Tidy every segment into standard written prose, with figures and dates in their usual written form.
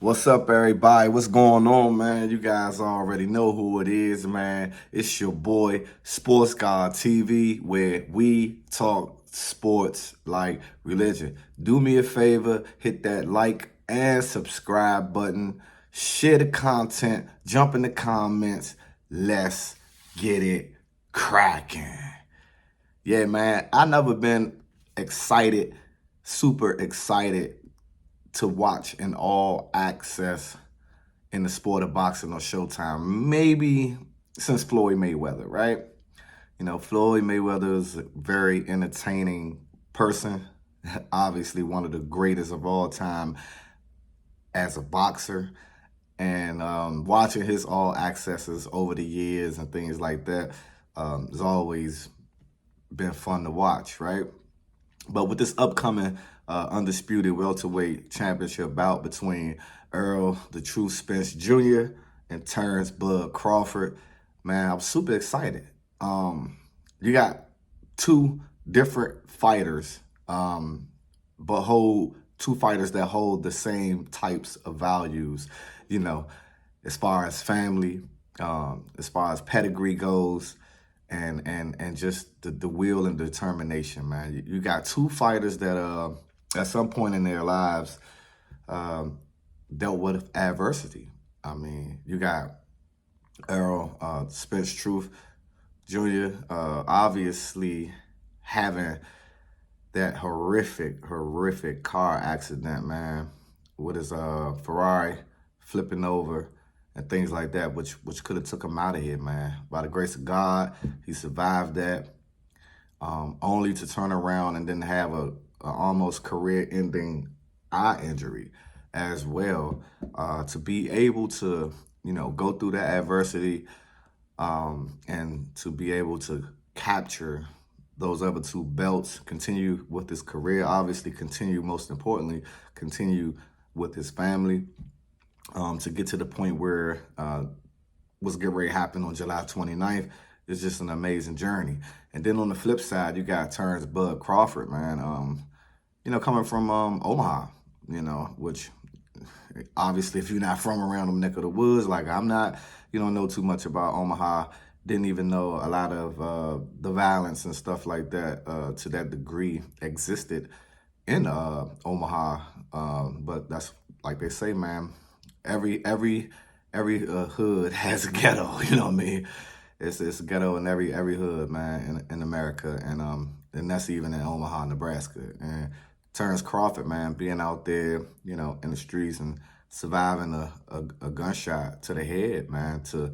What's up, everybody? What's going on, man? You guys already know who it is, man. It's your boy, Sports God TV, where we talk sports like religion. Do me a favor, hit that like and subscribe button, share the content, jump in the comments. Let's get it cracking. Yeah, man, I never been excited, super excited to watch an all access in the sport of boxing or Showtime. Maybe since Floyd Mayweather, right? You know, Floyd Mayweather is a very entertaining person, obviously one of the greatest of all time as a boxer. And watching his all accesses over the years and things like that has always been fun to watch, right? But with this upcoming undisputed welterweight championship bout between Earl the True Spence Jr. and Terrence Bud Crawford, man, I'm super excited. You got two different fighters, but hold two fighters that hold the same types of values, you know, as far as family, as far as pedigree goes, and just the will and determination, man. You got two fighters that at some point in their lives dealt with adversity. I mean, you got Earl Spence Truth Jr. Obviously having that horrific car accident, man, with his Ferrari flipping over and things like that, which could have took him out of here, man. By the grace of God, he survived that, only to turn around and then have a almost career-ending eye injury as well. To be able to, go through that adversity and to be able to capture those other two belts, continue with his career, obviously continue, most importantly, continue with his family, to get to the point where what's getting ready to happen on July 29th is just an amazing journey. And then on the flip side, you got Terrence Bud Crawford, man, coming from Omaha, which obviously if you're not from around them neck of the woods, like I'm not, you don't know too much about Omaha, didn't even know a lot of the violence and stuff like that to that degree existed in Omaha. But that's like they say, man, every hood has a ghetto, you know what I mean? It's a ghetto in every hood, man, in America, and that's even in Omaha, Nebraska. And Terrence Crawford, man, being out there, in the streets and surviving a gunshot to the head, man, to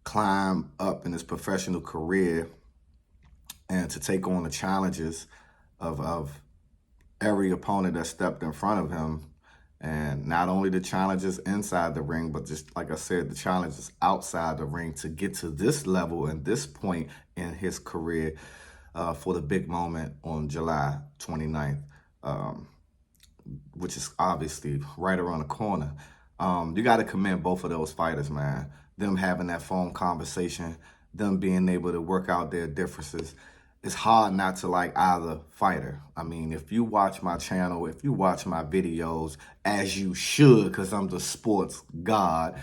climb up in his professional career and to take on the challenges of every opponent that stepped in front of him. And not only the challenges inside the ring, but just like I said, the challenges outside the ring to get to this level and this point in his career for the big moment on July 29th, which is obviously right around the corner. You got to commend both of those fighters, man. Them having that phone conversation, them being able to work out their differences. It's hard not to like either fighter. I mean, if you watch my channel, if you watch my videos, as you should, because I'm the sports god,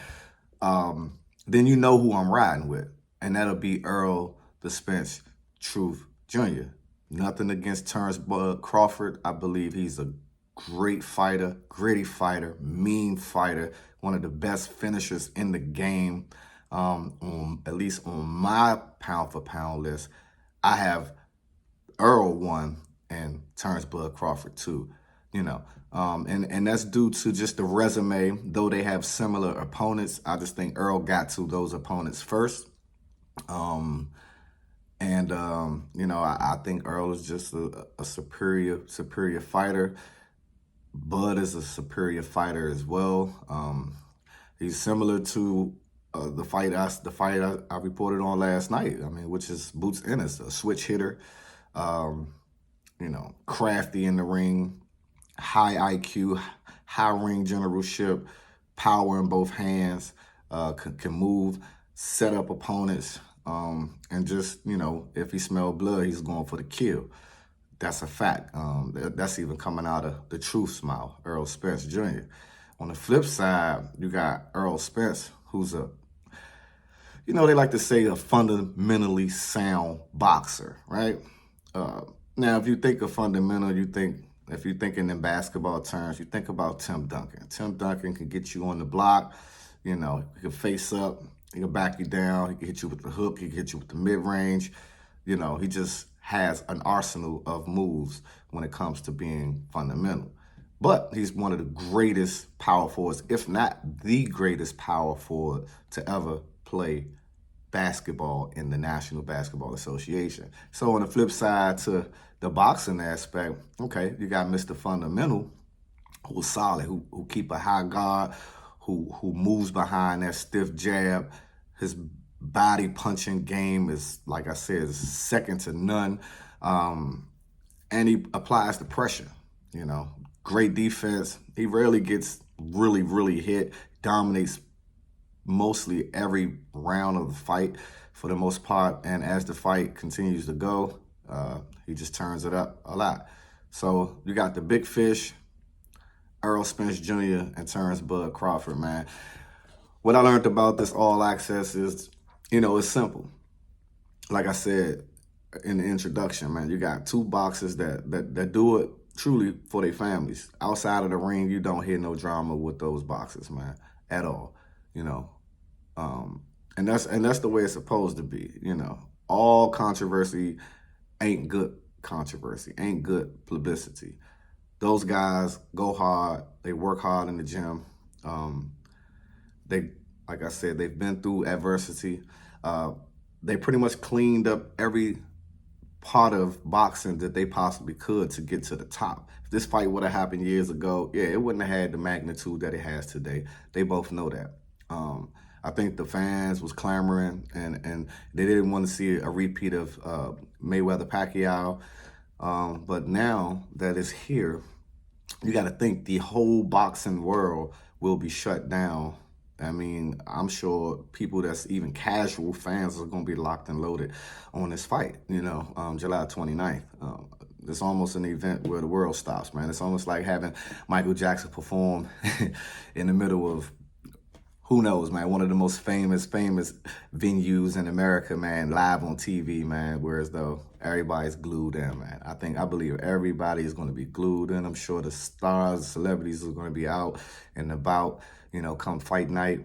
then you know who I'm riding with. And that'll be Earl the Spence Truth Jr. Nothing against Terrence Bud Crawford. I believe he's a great fighter, gritty fighter, mean fighter, one of the best finishers in the game, at least on my pound-for-pound list. I have Earl 1 and Terrence Bud Crawford 2, and that's due to just the resume. Though they have similar opponents, I just think Earl got to those opponents first. I think Earl is just a superior fighter. Bud is a superior fighter as well. He's similar to the fight I reported on last night. I mean, which is Boots Ennis, a switch hitter, crafty in the ring, high IQ, high ring generalship, power in both hands, can move, set up opponents, and just, if he smelled blood, he's going for the kill. That's a fact. That's even coming out of the truth's mouth, Earl Spence Jr. On the flip side, you got Earl Spence, who's they like to say a fundamentally sound boxer, right? Uh, Now, if you think of fundamental, if you're thinking in basketball terms, you think about Tim Duncan. Tim Duncan can get you on the block, he can face up, he can back you down, he can hit you with the hook, he can hit you with the mid-range. He just has an arsenal of moves when it comes to being fundamental. But he's one of the greatest power forwards, if not the greatest power forward to ever play basketball in the National Basketball Association. So on the flip side to the boxing aspect, okay, you got Mr. Fundamental, who's solid, who keep a high guard, who moves behind that stiff jab. His body punching game is, like I said, is second to none. And he applies the pressure, Great defense. He rarely gets really, really hit, dominates mostly every round of the fight for the most part. And as the fight continues to go, he just turns it up a lot. So you got the big fish, Earl Spence Jr. and Terrence Bud Crawford, man. What I learned about this All Access is, it's simple. Like I said in the introduction, man, you got two boxers that do it truly for their families. Outside of the ring, you don't hear no drama with those boxers, man, at all. And that's the way it's supposed to be. All controversy ain't good controversy, ain't good publicity. Those guys go hard, they work hard in the gym. Like I said, they've been through adversity. They pretty much cleaned up every part of boxing that they possibly could to get to the top. If this fight would have happened years ago, it wouldn't have had the magnitude that it has today. They both know that. I think the fans was clamoring and they didn't want to see a repeat of Mayweather-Pacquiao. But now that it's here, you got to think the whole boxing world will be shut down. I mean, I'm sure people that's even casual fans are going to be locked and loaded on this fight, July 29th. It's almost an event where the world stops, man. It's almost like having Michael Jackson perform in the middle of, who knows, man, one of the most famous venues in America, man, live on TV, man, whereas though everybody's glued in, man. I believe everybody is going to be glued in. I'm sure the stars, the celebrities are going to be out and about, come fight night.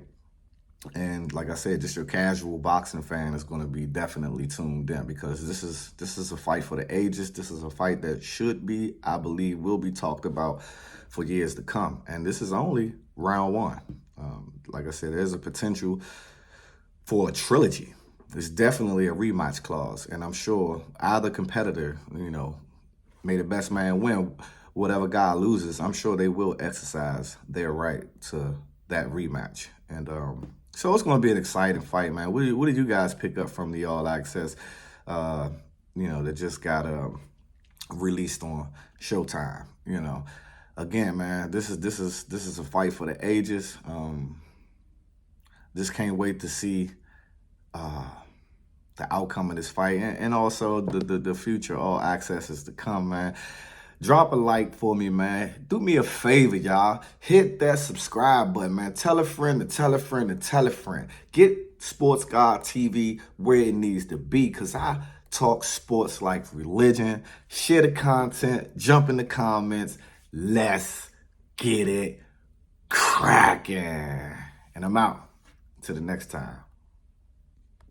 And like I said, just your casual boxing fan is going to be definitely tuned in because this is a fight for the ages. This is a fight that should be, I believe, will be talked about for years to come. And this is only round one. Like I said, there's a potential for a trilogy. There's definitely a rematch clause. And I'm sure either competitor, may the best man win. Whatever guy loses, I'm sure they will exercise their right to that rematch. And so it's going to be an exciting fight, man. What did you guys pick up from the All Access, that just got released on Showtime? Again, man, this is a fight for the ages. Just can't wait to see the outcome of this fight and also the future All Accesses to come, man. Drop a like for me, man. Do me a favor, y'all. Hit that subscribe button, man. Tell a friend to tell a friend to tell a friend. Get Sports God TV where it needs to be, because I talk sports like religion. Share the content. Jump in the comments. Let's get it cracking. And I'm out. Till the next time.